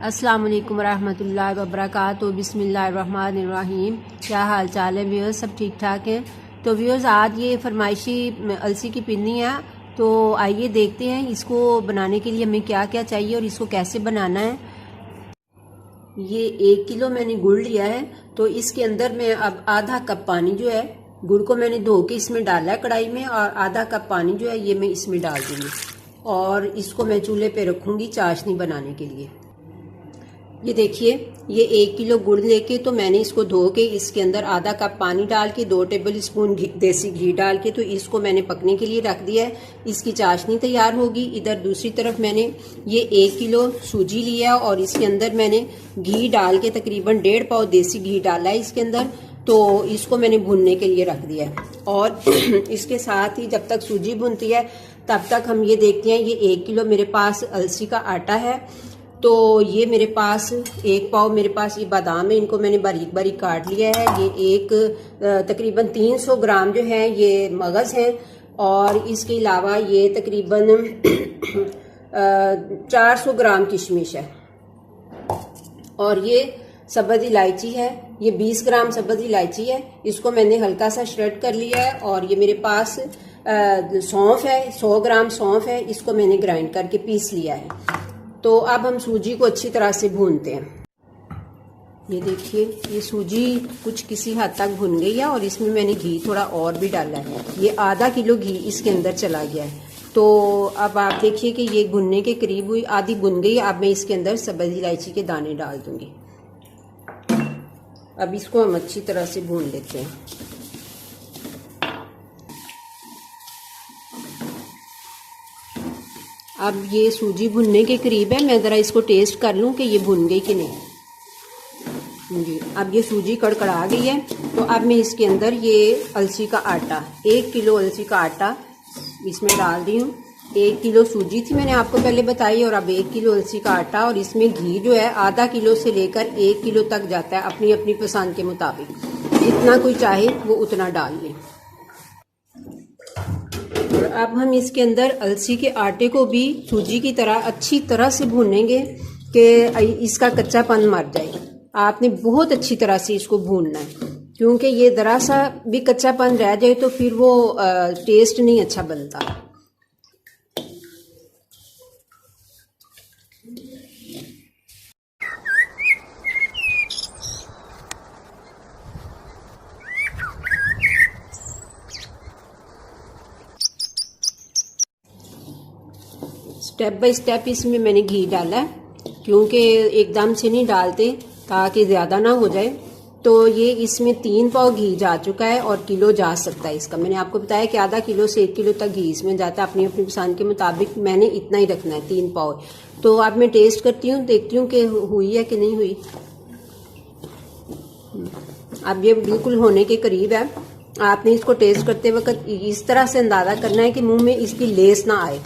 अस्सलाम वालेकुम रहमतुल्लाहि व बरकातुहू। बिस्मिल्लाहिर्रहमानिर्रहीम। क्या हाल चाल है व्यूअर्स, सब ठीक ठाक हैं। तो व्यूअर्स, आज ये फरमाइशी अलसी की पिन्नी है, तो आइए देखते हैं इसको बनाने के लिए हमें क्या क्या चाहिए और इसको कैसे बनाना है। ये 1 किलो मैंने गुड़ लिया है, तो इसके अंदर मैं अब आधा कप पानी जो है, गुड़ को मैंने धो के इसमें डाला है कढ़ाई में, और आधा कप पानी जो है ये मैं इसमें डाल दूँगी और इसको मैं चूल्हे पे रखूँगी चाशनी बनाने के लिए। ये देखिए, ये 1 किलो गुड़ लेके तो मैंने इसको धो के इसके अंदर आधा कप पानी डाल के 2 टेबल स्पून देसी घी डाल के तो इसको मैंने पकने के लिए रख दिया है। इसकी चाशनी तैयार होगी। इधर दूसरी तरफ मैंने ये 1 किलो सूजी लिया और इसके अंदर मैंने घी डाल के तकरीबन 1.5 पाव देसी घी डाला है इसके अंदर, तो इसको मैंने भुनने के लिए रख दिया है। और इसके साथ ही जब तक सूजी भुनती है तब तक हम ये देखते हैं, ये 1 किलो मेरे पास अलसी का आटा है, तो ये मेरे पास 1 पाव मेरे पास ये बादाम है, इनको मैंने बारीक बारीक काट लिया है। ये एक तकरीबन 300 ग्राम जो है ये मगज़ है, और इसके अलावा ये तकरीबन 400 ग्राम किशमिश है, और ये सब्ज़ इलायची है, ये 20 ग्राम सब्ज़ इलायची है, इसको मैंने हल्का सा श्रेड कर लिया है। और ये मेरे पास सौंफ है, 100 ग्राम सौंफ है, इसको मैंने ग्राइंड करके पीस लिया है। तो अब हम सूजी को अच्छी तरह से भूनते हैं। ये देखिए, ये सूजी कुछ किसी हद तक भुन गई है और इसमें मैंने घी थोड़ा और भी डाला है। ये आधा किलो घी इसके अंदर चला गया है। तो अब आप देखिए कि ये भुनने के करीब हुई, आधी भुन गई। अब मैं इसके अंदर सब्ज़ इलायची के दाने डाल दूंगी। अब इसको हम अच्छी तरह से भून लेते हैं। अब ये सूजी भुनने के करीब है, मैं ज़रा इसको टेस्ट कर लूँ कि ये भुन गई कि नहीं जी। अब ये सूजी कड़कड़ा गई है, तो अब मैं इसके अंदर ये अलसी का आटा, 1 किलो अलसी का आटा इसमें डाल दी हूँ। 1 किलो सूजी थी मैंने आपको पहले बताई, और अब 1 किलो अलसी का आटा, और इसमें घी जो है आधा किलो से लेकर 1 किलो तक जाता है, अपनी अपनी पसंद के मुताबिक, जितना कोई चाहे वो उतना डाल ले। और अब हम इसके अंदर अलसी के आटे को भी सूजी की तरह अच्छी तरह से भूनेंगे कि इसका कच्चापन मर जाए। आपने बहुत अच्छी तरह से इसको भूनना है, क्योंकि ये ज़रा सा भी कच्चापन रह जाए तो फिर वो टेस्ट नहीं अच्छा बनता। स्टेप बाय स्टेप इसमें मैंने घी डाला है, क्योंकि एकदम से नहीं डालते ताकि ज़्यादा ना हो जाए। तो ये इसमें 3 पाव घी जा चुका है, और किलो जा सकता है इसका। मैंने आपको बताया कि आधा किलो से 1 किलो तक घी इसमें जाता है, अपनी अपनी पसंद के मुताबिक मैंने इतना ही रखना है, 3 पाव। तो अब मैं टेस्ट करती हूँ, देखती हूँ कि हुई है कि नहीं हुई। अब ये बिल्कुल होने के करीब है। आपने इसको टेस्ट करते वक्त इस तरह से अंदाज़ा करना है कि मुंह में इसकी लेस ना आए।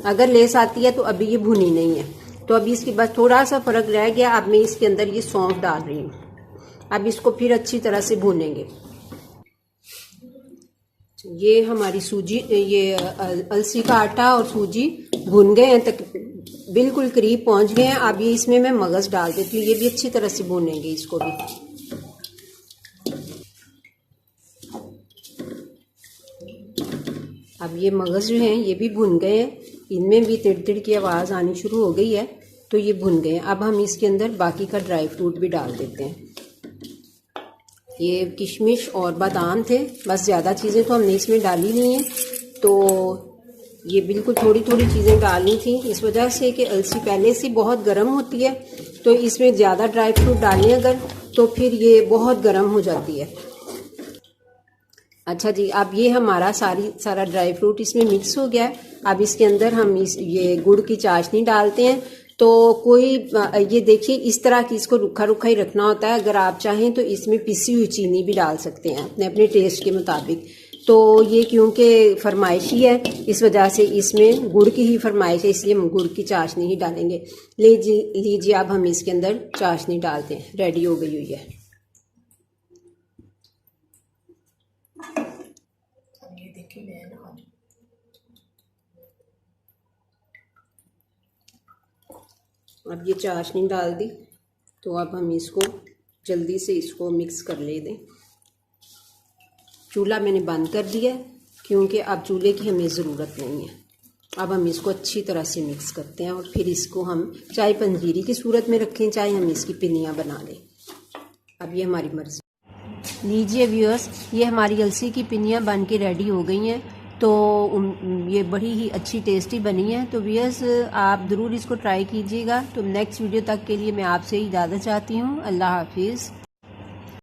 अगर लेस आती है तो अभी ये भुनी नहीं है। तो अभी इसके बाद थोड़ा सा फर्क रह गया। अब मैं इसके अंदर ये सौंफ डाल रही हूँ। अब इसको फिर अच्छी तरह से भूनेंगे। ये हमारी सूजी, ये अलसी का आटा और सूजी भुन गए हैं, तक बिल्कुल करीब पहुंच गए हैं। अब ये इसमें मैं मगज़ डाल देती हूँ, ये भी अच्छी तरह से भूनेंगे इसको भी। अब ये मगज़ जो हैं ये भी भुन गए हैं, इनमें भी तिड़ तिड़ की आवाज़ आनी शुरू हो गई है, तो ये भुन गए हैं। अब हम इसके अंदर बाकी का ड्राई फ्रूट भी डाल देते हैं। ये किशमिश और बादाम थे, बस ज़्यादा चीज़ें तो हमने इसमें डाली नहीं है। तो ये बिल्कुल थोड़ी थोड़ी चीज़ें डालनी थी, इस वजह से कि अलसी पहले से बहुत गर्म होती है, तो इसमें ज़्यादा ड्राई फ्रूट डालें अगर, तो फिर ये बहुत गर्म हो जाती है। अच्छा जी, अब ये हमारा सारा ड्राई फ्रूट इसमें मिक्स हो गया है। अब इसके अंदर हम ये गुड़ की चाशनी डालते हैं। तो कोई ये देखिए, इस तरह की इसको रुखा रुखा ही रखना होता है। अगर आप चाहें तो इसमें पिसी हुई चीनी भी डाल सकते हैं अपने अपने टेस्ट के मुताबिक। तो ये क्योंकि फरमाइशी है, इस वजह से इसमें गुड़ की ही फरमाइश है, इसलिए हम गुड़ की चाशनी ही डालेंगे। लीजिए अब हम इसके अंदर चाशनी डालते हैं, रेडी हो गई हुई है। ये देखिए, मैं अब ये चाशनी डाल दी, तो अब हम इसको जल्दी से इसको मिक्स कर ले दें। चूल्हा मैंने बंद कर दिया है क्योंकि अब चूल्हे की हमें ज़रूरत नहीं है। अब हम इसको अच्छी तरह से मिक्स करते हैं और फिर इसको हम चाहे पंजीरी की सूरत में रखें, चाहे हम इसकी पिन्नियाँ बना लें। अब ये हमारी मर्ज़ी। लीजिए व्यूअर्स, ये हमारी अलसी की पिन्नियाँ बन के रेडी हो गई हैं। तो ये बड़ी ही अच्छी टेस्टी बनी है। तो व्यूअर्स, आप ज़रूर इसको ट्राई कीजिएगा। तो नेक्स्ट वीडियो तक के लिए मैं आपसे इजाज़त चाहती हूँ। अल्लाह हाफिज़।